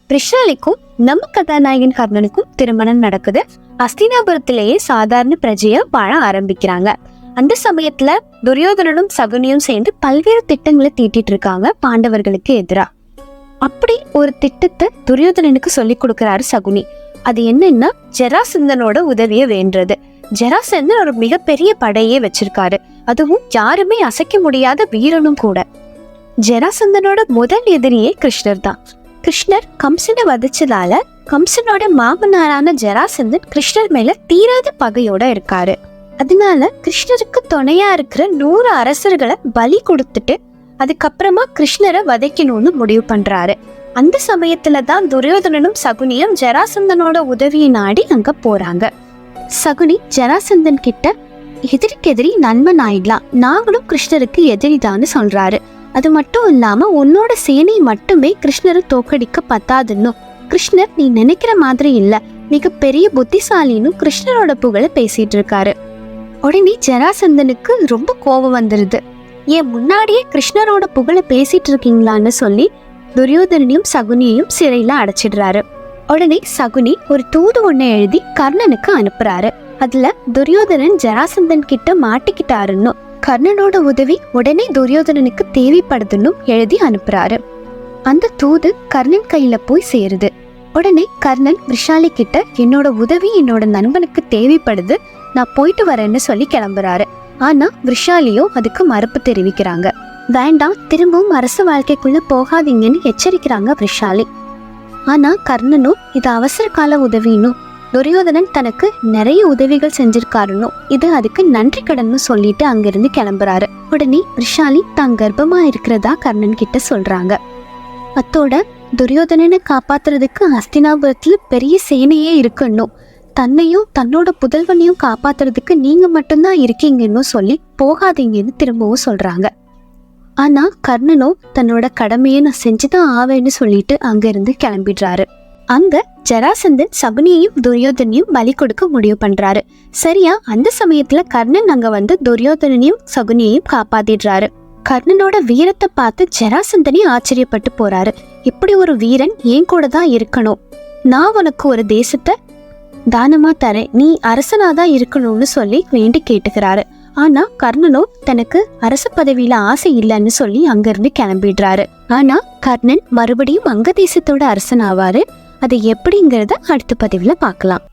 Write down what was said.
விஷாலிக்கும் நம்ம கதாநாயகன் கர்ணனுக்கும் திருமணம் நடக்குது. அஸ்தினாபுரத்திலேயே சாதாரண பிரஜையா வாழ ஆரம்பிக்கிறாங்க. அந்த சமயத்துல துரியோதனனும் சகுனியும் சேர்ந்து பல்வேறு திட்டங்களை தீட்டிட்டு இருக்காங்க பாண்டவர்களுக்கு எதிரா. அப்படி ஒரு திட்டத்தை துரியோதனனுக்கு சொல்லி கொடுக்கிறாரு சகுனி. அது என்னன்னா, ஜராசந்தனோட உதவிய வேண்டது. ஜராசந்தன் ஒரு மிகப்பெரிய படையே வச்சிருக்காரு. அதுவும் யாருமே அசைக்க முடியாத வீரனும் கூட. ஜராசந்தனோட முதல் எதிரியே கிருஷ்ணர் தான். கிருஷ்ணர் கம்சனை வதிச்சதால கம்சனோட மாமனாரான ஜராசந்தன் கிருஷ்ணர் மேல தீராத பகையோட இருக்காரு. அதனால கிருஷ்ணருக்கு துணையா இருக்கிற 100 அரசர்களை பலி கொடுத்துட்டு அதுக்கப்புறமா கிருஷ்ணரை வதைக்கணும்னு முடிவு பண்றாரு. அந்த சமயத்துலதான் துரியோதனனும் சகுனியும் ஜராசந்தனோட உதவியை நாடி அங்க போறாங்க. சகுனி ஜராசந்தன் கிட்ட எதிரிக்கு எதிரி நண்பன் ஆயிடலாம், நாங்களும் கிருஷ்ணருக்கு எதிரிதான்னு சொல்றாரு. அது மட்டும் இல்லாம உன்னோட சேனை மட்டுமே கிருஷ்ணரை தோக்கடிக்க பத்தாதுன்னு, கிருஷ்ணர் நீ நினைக்கிற மாதிரி இல்ல, மிக பெரிய புத்திசாலின்னு கிருஷ்ணரோட புகழை பேசிட்டு இருக்காரு. உடனே ஜராசந்தனுக்கு ரொம்ப கோபம் வந்துருது. ஏன் முன்னாடியே கிருஷ்ணரோட புகழை பேசிட்டு இருக்கீங்களான்னு சொல்லி துரியோதனையும் சகுனியையும் சிறையில அடைச்சிடுறாரு. உடனே சகுனி ஒரு தூது ஒண்ணை எழுதி கர்ணனுக்கு அனுப்புறாரு. அதுல துரியோதனன் ஜராசந்தன் கிட்ட மாட்டிக்கிட்டாருன்னு, கர்ணனோட உதவி உடனே துரியோதனனுக்கு தேவைப்படுதுன்னு எழுதி அனுப்புறாரு. அந்த தூது கர்ணன் கையில போய் சேருது. உடனே கர்ணன் விஷாலி கிட்ட என்னோட உதவி என்னோட நண்பனுக்கு தேவைப்படுது, நான் போயிட்டு வரேன்னு சொல்லி கிளம்புறாரு. ஆனா விஷாலியோ அதுக்கு மறுப்பு தெரிவிக்கிறாங்க. வேண்டாம், திரும்பவும் அரசு வாழ்க்கைக்குள்ள போகாதீங்கன்னு எச்சரிக்கிறாங்க விஷாலி. ஆனா கர்ணனும் இது அவசர கால உதவின்னு, துரியோதனன் தனக்கு நிறைய உதவிகள் செஞ்சிருக்காருன்னு, இது அதுக்கு நன்றி கடன்னு சொல்லிட்டு அங்கிருந்து கிளம்புறாரு. உடனே விஷாலி தான் கர்ப்பமா இருக்கிறதா கர்ணன் கிட்ட சொல்றாங்க. அத்தோட துரியோதனனை காப்பாத்துறதுக்கு அஸ்தினாபுரத்துல பெரிய சேனையே இருக்கணும், தன்னையும் தன்னோட புதல்வனையும் காப்பாத்துறதுக்கு நீங்க மட்டும்தான் இருக்கீங்கன்னு சொல்லி போகாதீங்கன்னு திரும்பவும் சொல்றாங்க. ஆனா கர்ணனோ தன்னோட கடமையை நான் செஞ்சுதான் ஆவேன்னு சொல்லிட்டு அங்க இருந்து கிளம்பிடுறாரு. அங்க ஜராசந்தன் சகுனியையும் துரியோதனையும் பலி கொடுக்க முடிவு பண்றாரு. சரியா அந்த சமயத்துல கர்ணன் அங்க வந்து துரியோதனையும் சகுனியையும் காப்பாத்திடுறாரு. கர்ணனோட வீரத்தை பார்த்து ஜராசந்தனே ஆச்சரியப்பட்டு போறாரு. இப்படி ஒரு வீரன் என் கூட தான் இருக்கணும், நான் உனக்கு ஒரு தேசத்தை தானமா தரேன், நீ அரசனாதான் இருக்கணும்னு சொல்லி வேண்டி கேட்டுக்கிறாரு. ஆனா கர்ணனோ தனக்கு அரச பதவியில ஆசை இல்லைன்னு சொல்லி அங்கிருந்து கிளம்பிடுறாரு. ஆனா கர்ணன் மறுபடியும் அங்க தேசத்தோட அரசன் ஆவாரு. அது எப்படிங்கிறத அடுத்த பதிவுல பார்க்கலாம்.